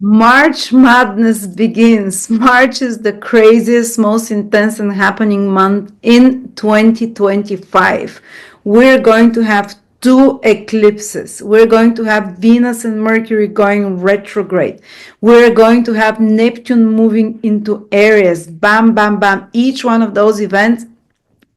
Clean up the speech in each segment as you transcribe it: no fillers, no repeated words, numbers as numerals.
March madness begins. March is the craziest, most intense and happening month in 2025. We're going to have two eclipses. We're going to have Venus and Mercury going retrograde. We're going to have Neptune moving into Aries. Bam, bam, bam. Each one of those events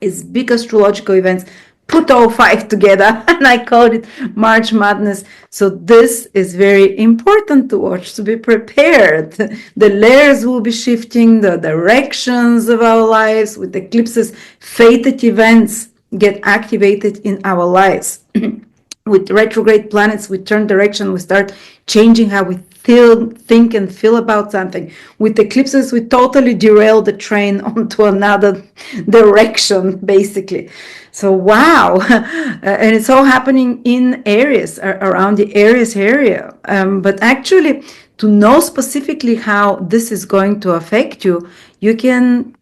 is big astrological events. Put all five together, and I called it March Madness. So this is very important to watch, to be prepared. The layers will be shifting, the directions of our lives with eclipses, fated events get activated in our lives. With retrograde planets, we turn direction, we start changing how we feel, think, and feel about something. With eclipses, we totally derail the train onto another direction, basically. So, wow. And it's all happening in Aries, around the Aries area. But actually, to know specifically how this is going to affect you, you can,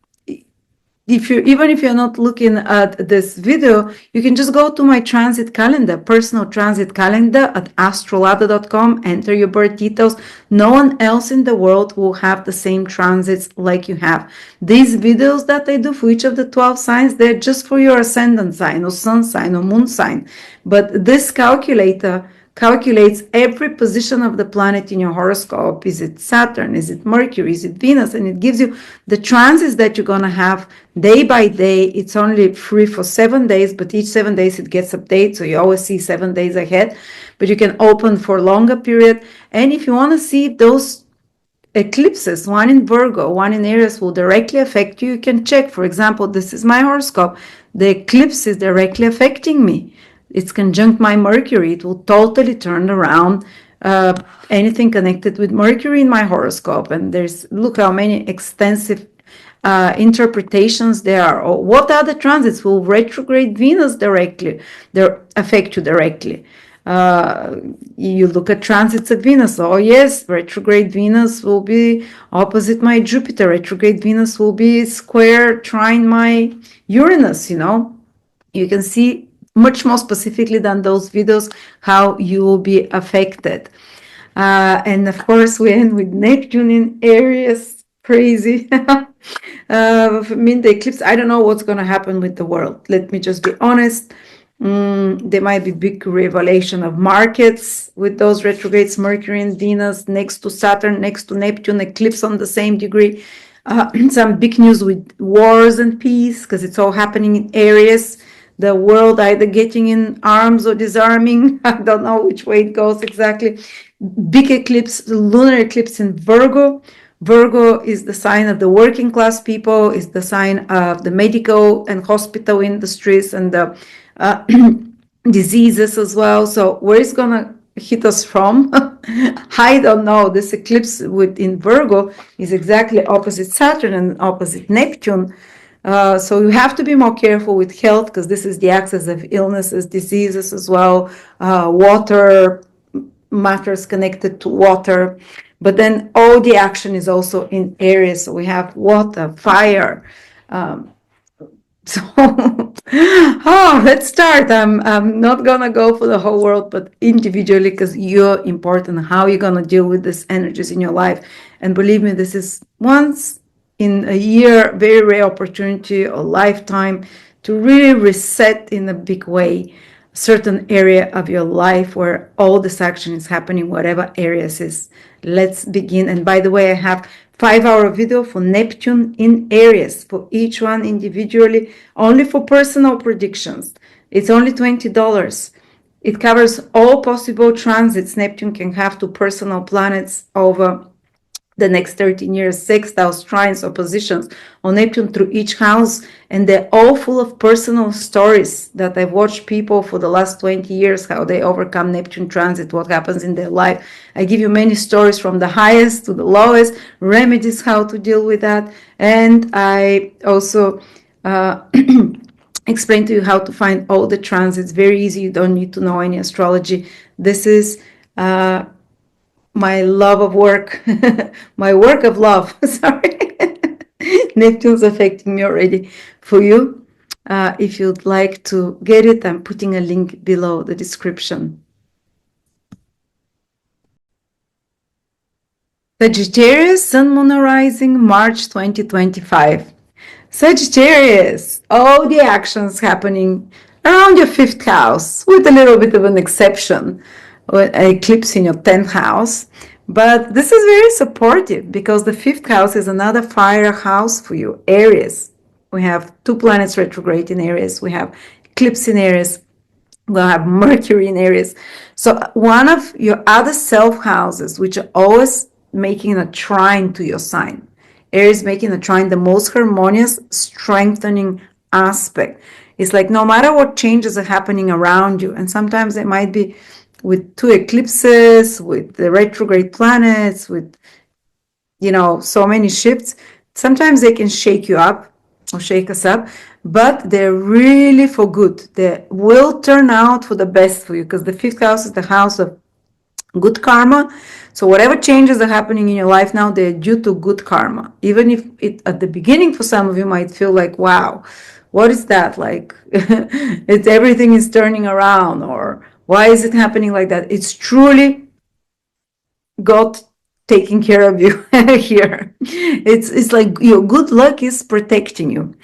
even if you're not looking at this video, you can just go to my transit calendar, personal transit calendar at astrolada.com, enter your birth details. No one else in the world will have the same transits like you have. These videos that I do for each of the 12 signs, they're just for your ascendant sign or sun sign or moon sign. But this calculator calculates every position of the planet in your horoscope. Is it Saturn? Is it Mercury? Is it Venus? And it gives you the transits that you're going to have day by day. It's only free for 7 days, but each 7 days it gets updated. So you always see 7 days ahead, but you can open for a longer period. And if you want to see those eclipses, one in Virgo, one in Aries, will directly affect you, you can check. For example, this is my horoscope. The eclipse is directly affecting me. It's conjunct my Mercury. It will totally turn around anything connected with Mercury in my horoscope. And look how many extensive interpretations there are. Or what other transits will retrograde Venus directly? They affect you directly. You look at transits of Venus. Oh yes, retrograde Venus will be opposite my Jupiter. Retrograde Venus will be square trine my Uranus. You can see much more specifically than those videos how you will be affected. And of course, we end with Neptune in Aries. Crazy. The eclipse, I don't know what's going to happen with the world. Let me just be honest. There might be big revelation of markets with those retrogrades, Mercury and Venus next to Saturn, next to Neptune, eclipse on the same degree. Some big news with wars and peace, because it's all happening in Aries. The world either getting in arms or disarming. I don't know which way it goes exactly. Big eclipse, lunar eclipse in Virgo. Virgo is the sign of the working class people, is the sign of the medical and hospital industries and the diseases as well. So where is going to hit us from? I don't know. This eclipse in Virgo is exactly opposite Saturn and opposite Neptune. So you have to be more careful with health, because this is the axis of illnesses, diseases as well, water, matters connected to water. But then all the action is also in Aries. So we have water, fire. Let's start. I'm not going to go for the whole world, but individually, because you're important, how you're going to deal with these energies in your life. And believe me, this is once in a year, very rare opportunity or lifetime to really reset in a big way a certain area of your life where all this action is happening, whatever areas is. Let's begin. And by the way, I have 5-hour video for Neptune in Aries for each one individually, only for personal predictions. It's only $20. It covers all possible transits Neptune can have to personal planets over the next 13 years, sextiles, trines, oppositions on Neptune through each house, and they're all full of personal stories that I've watched people for the last 20 years, how they overcome Neptune transit, what happens in their life. I give you many stories from the highest to the lowest, remedies how to deal with that, and I also explain to you how to find all the transits. Very easy, you don't need to know any astrology. This is my love of work, my work of love, sorry. Neptune's affecting me already. For you, if you'd like to get it, I'm putting a link below the description. Sagittarius, Sun, Moon, Rising, March 2025. Sagittarius, all the actions happening around your fifth house, with a little bit of an exception, an eclipse in your 10th house. But this is very supportive because the fifth house is another fire house for you, Aries. We have 2 planets retrograde in Aries. We have eclipse in Aries. We'll have Mercury in Aries. So one of your other self houses, which are always making a trine to your sign. Aries making a trine, the most harmonious, strengthening aspect. It's like no matter what changes are happening around you, and sometimes it might be with 2 eclipses, with the retrograde planets, with, so many shifts, sometimes they can shake you up or shake us up, but they're really for good. They will turn out for the best for you because the fifth house is the house of good karma. So whatever changes are happening in your life now, they're due to good karma. Even if it at the beginning for some of you might feel like, wow, what is that? Like it's everything is turning around, or why is it happening like that? It's truly God taking care of you here. It's like your good luck is protecting you.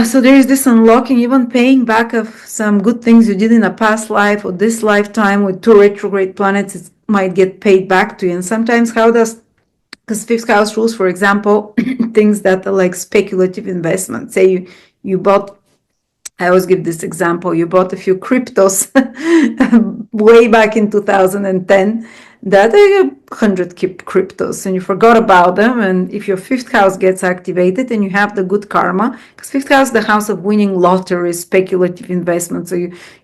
So there is this unlocking, even paying back of some good things you did in a past life or this lifetime with 2 retrograde planets. It might get paid back to you. And sometimes because fifth house rules, for example, things that are like speculative investments. Say you bought, I always give this example, you bought a few cryptos way back in 2010 that are 100 cryptos and you forgot about them, and if your fifth house gets activated and you have the good karma, because fifth house is the house of winning lottery, speculative investment, so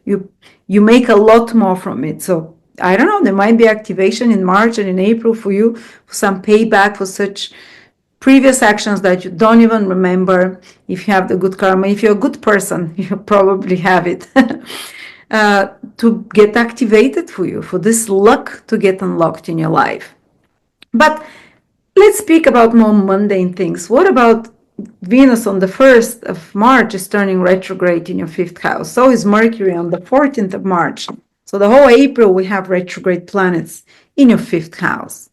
you make a lot more from it. So I don't know, there might be activation in March and in April for you for some payback for such previous actions that you don't even remember. If you have the good karma, if you're a good person, you probably have it. To get activated for you, for this luck to get unlocked in your life. But let's speak about more mundane things. What about Venus on the 1st of March is turning retrograde in your fifth house. So is Mercury on the 14th of March. So the whole April we have retrograde planets in your fifth house.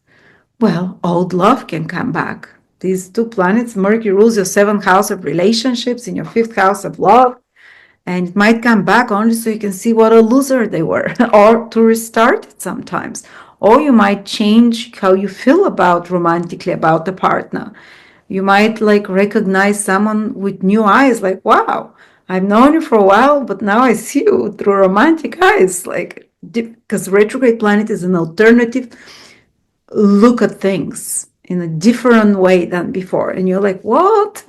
Well, old love can come back. These 2 planets, Mercury rules your 7th house of relationships, in your 5th house of love. And it might come back only so you can see what a loser they were, or to restart it sometimes. Or you might change how you feel about romantically about the partner. You might like recognize someone with new eyes, like, wow, I've known you for a while, but now I see you through romantic eyes. Like, because retrograde planet is an alternative look at things in a different way than before. And you're like, what?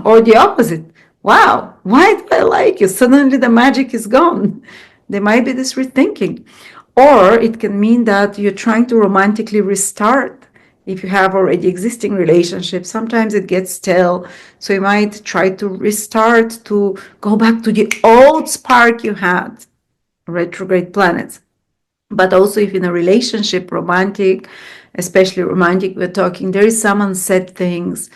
Or the opposite. Wow, why do I like you? Suddenly the magic is gone. There might be this rethinking. Or it can mean that you're trying to romantically restart. If you have already existing relationships, sometimes it gets stale. So you might try to restart, to go back to the old spark you had, retrograde planets. But also if in a relationship, romantic, especially romantic, we're talking, there is some unsaid things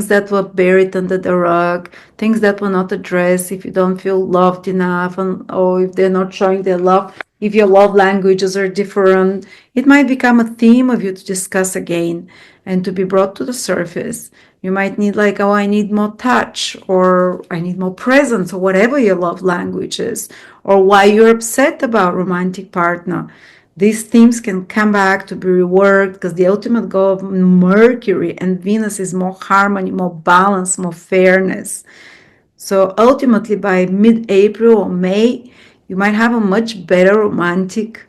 that were buried under the rug, things that were not addressed, if you don't feel loved enough, or if they're not showing their love, if your love languages are different, it might become a theme of you to discuss again and to be brought to the surface. You might need like, oh, I need more touch, or I need more presence, or whatever your love language is, or why you're upset about romantic partner. These themes can come back to be reworked because the ultimate goal of Mercury and Venus is more harmony, more balance, more fairness. So ultimately by mid-April or May, you might have a much better romantic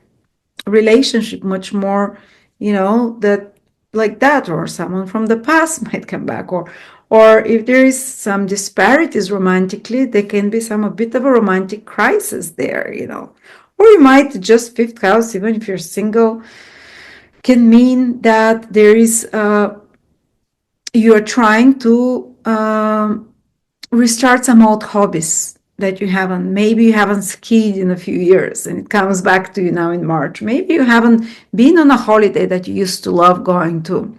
relationship, much more, that like that, or someone from the past might come back, or if there is some disparities romantically, there can be a bit of a romantic crisis there, or you might just fifth house, even if you're single, can mean that there is you're trying to restart some old hobbies that you haven't. Maybe you haven't skied in a few years and it comes back to you now in March. Maybe you haven't been on a holiday that you used to love going to,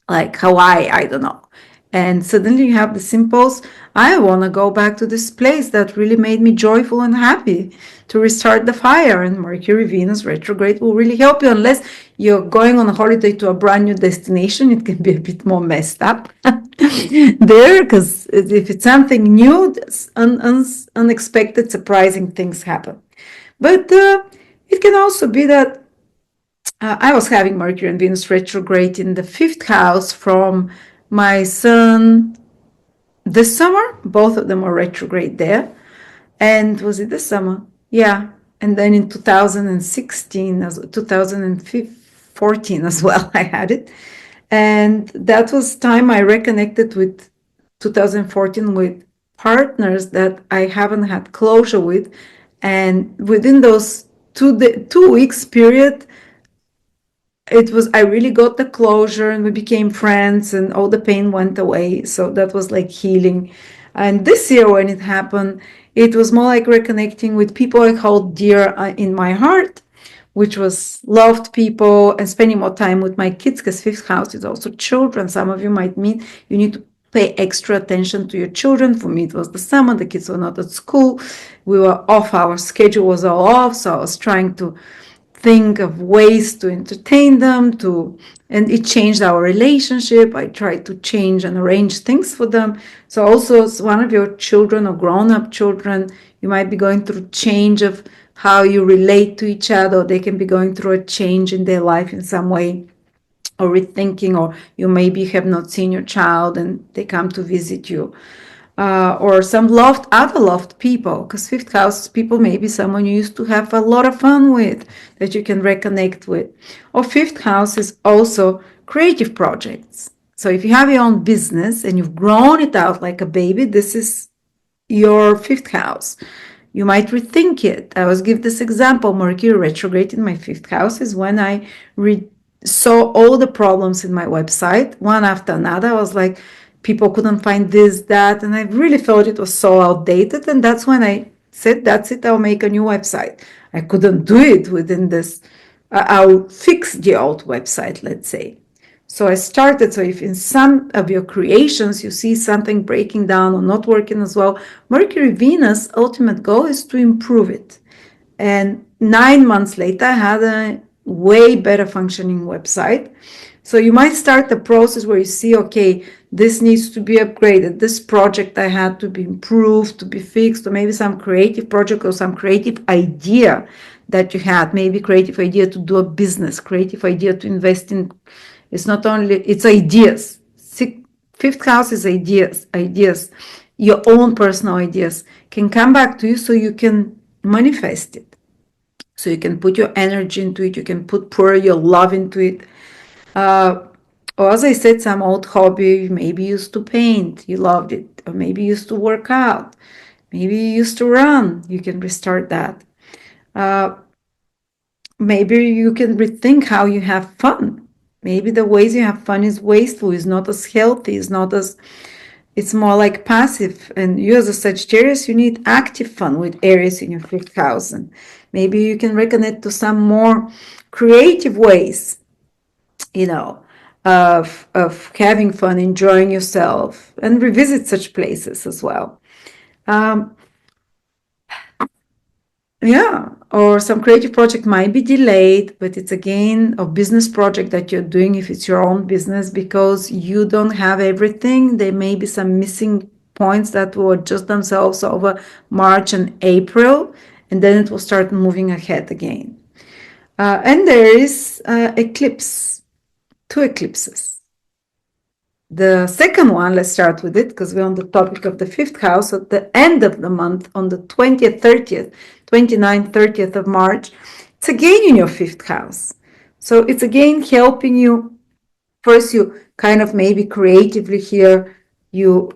like Hawaii, I don't know. And suddenly you have the simples, I want to go back to this place that really made me joyful and happy, to restart the fire. And Mercury, Venus retrograde will really help you, unless you're going on a holiday to a brand new destination, it can be a bit more messed up there, because if it's something new, unexpected, surprising things happen. But it can also be that I was having Mercury and Venus retrograde in the 5th house from my son this summer. Both of them were retrograde there. And was it this summer? Yeah. And then in 2016, 2014 as well, I had it. And that was time I reconnected with 2014 with partners that I haven't had closure with. And within those 2 weeks period, I really got the closure and we became friends and all the pain went away. So that was like healing. And this year when it happened, it was more like reconnecting with people I hold dear in my heart, which was loved people, and spending more time with my kids, because 5th house is also children. Some of you might mean you need to pay extra attention to your children. For me, it was the summer. The kids were not at school. We were off. Our schedule was all off. So I was trying to think of ways to entertain them, and it changed our relationship. I tried to change and arrange things for them. So also, as one of your children or grown-up children, you might be going through change of how you relate to each other. They can be going through a change in their life in some way, or rethinking, or you maybe have not seen your child and they come to visit you. Or some other loved people, because 5th house people may be someone you used to have a lot of fun with, that you can reconnect with. Or 5th house is also creative projects. So if you have your own business and you've grown it out like a baby, this is your 5th house. You might rethink it. I always give this example. Mercury retrograde in my 5th house is when I saw all the problems in my website, one after another. I was like, people couldn't find this, that, and I really thought it was so outdated. And that's when I said, that's it, I'll make a new website. I couldn't do it within this. I'll fix the old website, let's say. So I started. So if in some of your creations you see something breaking down or not working as well, Mercury Venus ultimate goal is to improve it. And 9 months later, I had a way better functioning website. So you might start the process where you see, okay, this needs to be upgraded. This project I had to be improved, to be fixed, or maybe some creative project or some creative idea that you had, maybe creative idea to do a business, creative idea to invest in. It's not only, it's ideas. 5th house is ideas. Your own personal ideas can come back to you so you can manifest it. So you can put your energy into it. You can pour your love into it. Or as I said, some old hobby, maybe you used to paint, you loved it, or maybe you used to work out, maybe you used to run, you can restart that. Maybe you can rethink how you have fun. Maybe the ways you have fun is wasteful, is not as healthy, it's more like passive. And you as a Sagittarius, you need active fun with Aries in your 5th house. And maybe you can reconnect to some more creative ways, of having fun, enjoying yourself, and revisit such places as well. Or some creative project might be delayed, but it's again a business project that you're doing if it's your own business, because you don't have everything. There may be some missing points that will adjust themselves over March and April, and then it will start moving ahead again. And there is eclipse. 2 eclipses. The second one, let's start with it because we're on the topic of the 5th house. At the end of the month, on the 20th, 30th, 29th, 30th of March, it's again in your 5th house. So it's again helping you. First, you kind of maybe creatively here, you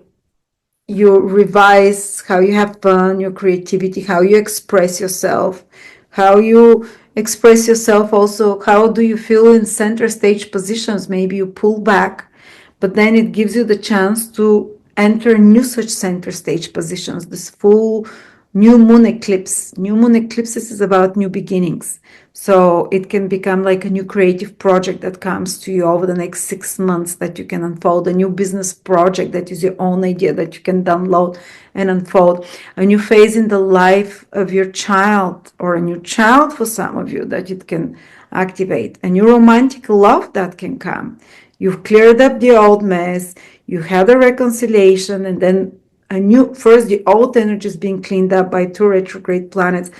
revise how you have fun, your creativity, how you express yourself, how you express yourself also, how do you feel in center stage positions. Maybe you pull back, but then it gives you the chance to enter new such center stage positions. This full new moon eclipse. New moon eclipses is about new beginnings. So it can become like a new creative project that comes to you over the next 6 months that you can unfold, a new business project that is your own idea that you can download and unfold, a new phase in the life of your child, or a new child for some of you that it can activate, a new romantic love that can come. You've cleared up the old mess, you had a reconciliation, and then a new, first the old energy is being cleaned up by 2 retrograde planets,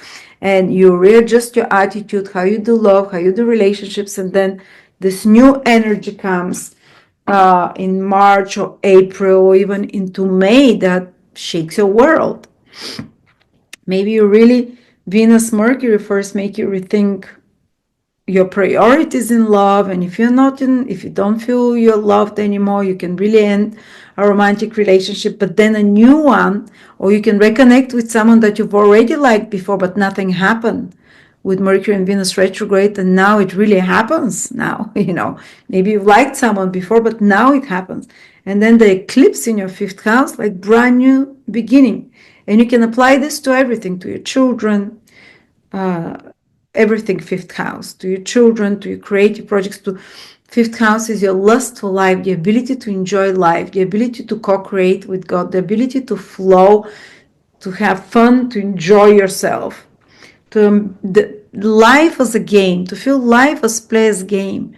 and you readjust your attitude, how you do love, how you do relationships, and then this new energy comes in March or April or even into May that shakes your world. Maybe you really, Venus Mercury first make you rethink your priorities in love, and if you don't feel you're loved anymore, you can really end a romantic relationship, but then a new one, or you can reconnect with someone that you've already liked before but nothing happened with Mercury and Venus retrograde, and now it really happens now. Maybe you've liked someone before but now it happens, and then the eclipse in your 5th house, like brand new beginning. And you can apply this to everything, to your children, everything. 5th house, to your children, to your creative projects. To 5th house is your lust for life, the ability to enjoy life, the ability to co-create with God, the ability to flow, to have fun, to enjoy yourself, to the life as a game, to feel life as play as game.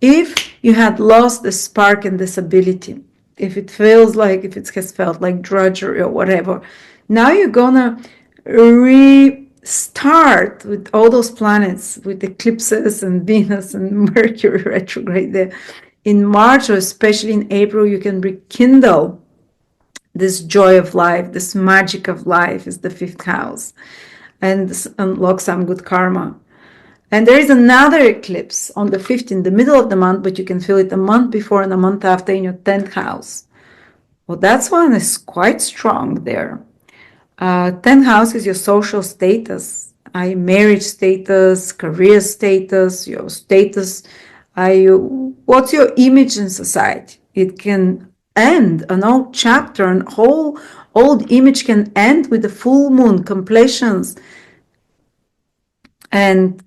If you had lost the spark and this ability, if it has felt like drudgery or whatever, now you're gonna restart with all those planets, with eclipses and Venus and Mercury retrograde there. In March, or especially in April, you can rekindle this joy of life, this magic of life is the 5th house, and unlock some good karma. And there is another eclipse on the 5th in the middle of the month, but you can feel it a month before and a month after in your 10th house. Well, that's one is quite strong there. 10th house is your social status, marriage status, career status, your status. What's your image in society? It can end, an old chapter, an whole old image can end with the full moon completions, and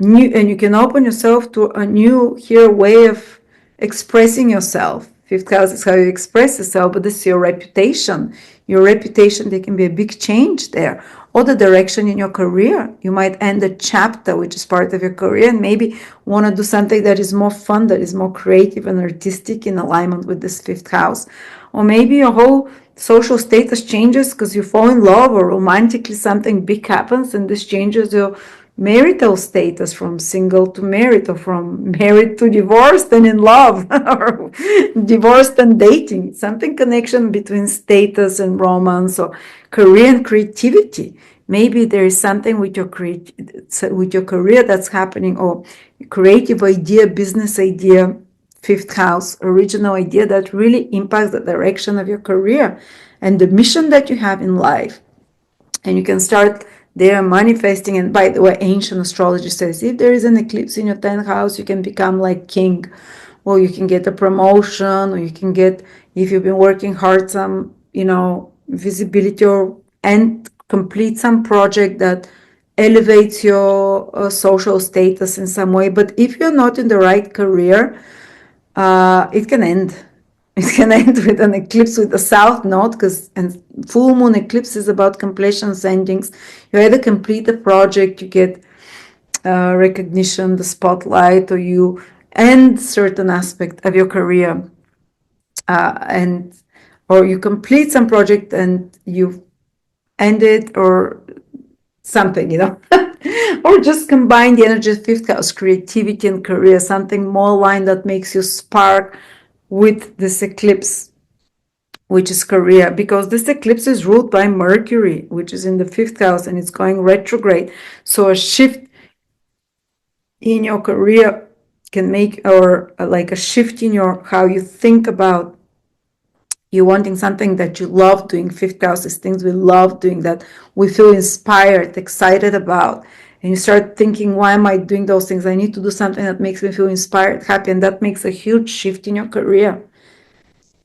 you can open yourself to a new here way of expressing yourself. 5th house is how you express yourself, but this is your reputation. Your reputation, there can be a big change there. Or the direction in your career. You might end a chapter, which is part of your career, and maybe want to do something that is more fun, that is more creative and artistic in alignment with this 5th house. Or maybe your whole social status changes because you fall in love, or romantically something big happens, and this changes your marital status from single to married, or from married to divorced and in love, or divorced and dating. Something connection between status and romance, or career and creativity. Maybe there is something with your career that's happening, or creative idea, business idea, 5th house, original idea that really impacts the direction of your career and the mission that you have in life. And you can start there manifesting. And by the way, ancient astrology says if there is an eclipse in your 10th house, you can become like king, or you can get a promotion, or you can get, if you've been working hard, some visibility, and complete some project that elevates your social status in some way. But if you're not in the right career, it can end. It can end with an eclipse with a south node, because and full moon eclipse is about completions, endings. You either complete the project, you get recognition, the spotlight, or you end certain aspect of your career, or you complete some project and you end it, or something, or just combine the energy of 5th house, creativity and career, something more aligned that makes you spark with this eclipse, which is career, because this eclipse is ruled by Mercury, which is in the 5th house, and it's going retrograde. So a shift in your career can make, or like a shift in your how you think about you wanting something that you love doing. 5th house is things we love doing, that we feel inspired, excited about. And you start thinking, why am I doing those things? I need to do something that makes me feel inspired, happy, and that makes a huge shift in your career.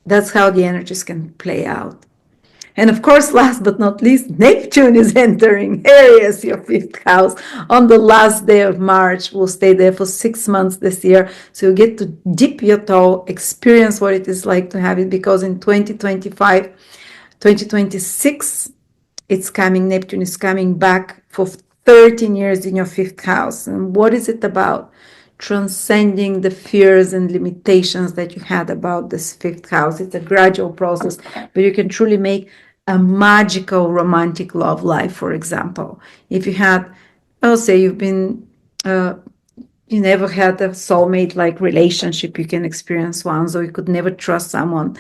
That's how the energies can play out. And of course, last but not least, Neptune is entering Aries, your 5th house, on the last day of March. We'll stay there for 6 months this year. So you get to dip your toe, experience what it is like to have it, because in 2025, 2026, Neptune is coming back for 13 years in your fifth house. And what is it about? Transcending the fears and limitations that you had about this fifth house. It's a gradual process, but you can truly make a magical romantic love life, for example. If you had, I'll say you've been, you never had a soulmate like relationship, you can experience one, so you could never trust someone.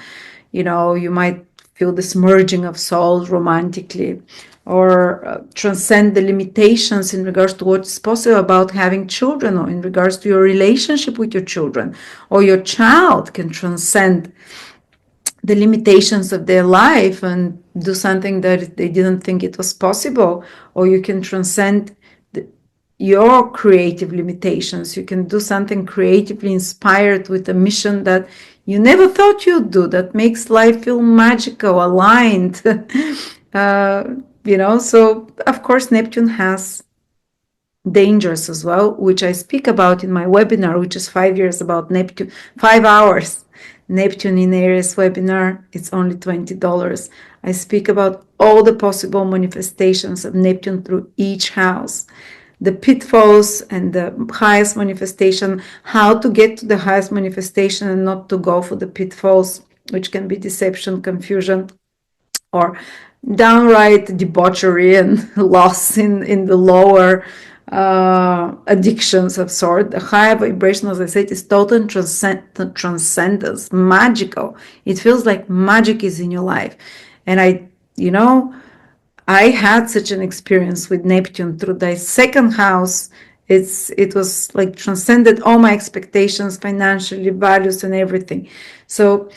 You know, you might feel this merging of souls romantically, or transcend the limitations in regards to what's possible about having children, or in regards to your relationship with your children, or your child can transcend the limitations of their life and do something that they didn't think it was possible, or you can transcend your creative limitations. You can do something creatively inspired with a mission that you never thought you'd do, that makes life feel magical, aligned. You know, so of course Neptune has dangers as well, which I speak about in my webinar, which is 5 years about Neptune, 5 hours Neptune in Aries webinar. It's only $20. I speak about all the possible manifestations of Neptune through each house, the pitfalls and the highest manifestation, how to get to the highest manifestation and not to go for the pitfalls, which can be deception, confusion, or downright debauchery and loss in the lower addictions of sort. The higher vibration, as I said, is total transcendence, magical. It feels like magic is in your life. And I had such an experience with Neptune through the second house. It was like transcended all my expectations, financially, values, and everything. So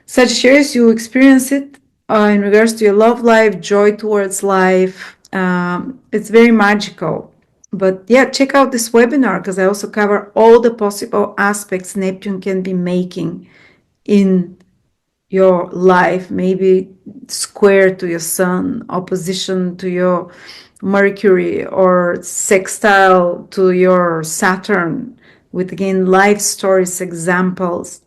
Sagittarius, you experience it in regards to your love life, joy towards life. It's very magical. But yeah, check out this webinar because I also cover all the possible aspects Neptune can be making in your life, maybe square to your sun, opposition to your Mercury, or sextile to your Saturn, with again life stories, examples.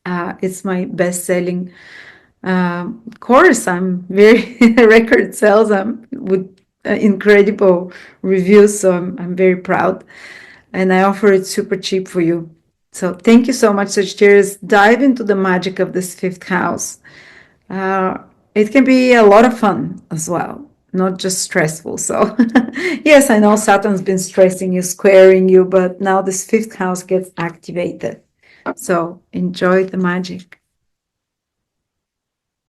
It's my best-selling course. I'm very record sales. With incredible reviews, so I'm very proud, and I offer it super cheap for you. So thank you so much, Sagittarius. Dive into the magic of this fifth house. It can be a lot of fun as well, not just stressful. So yes, I know Saturn's been stressing you, squaring you, but now this fifth house gets activated. So enjoy the magic.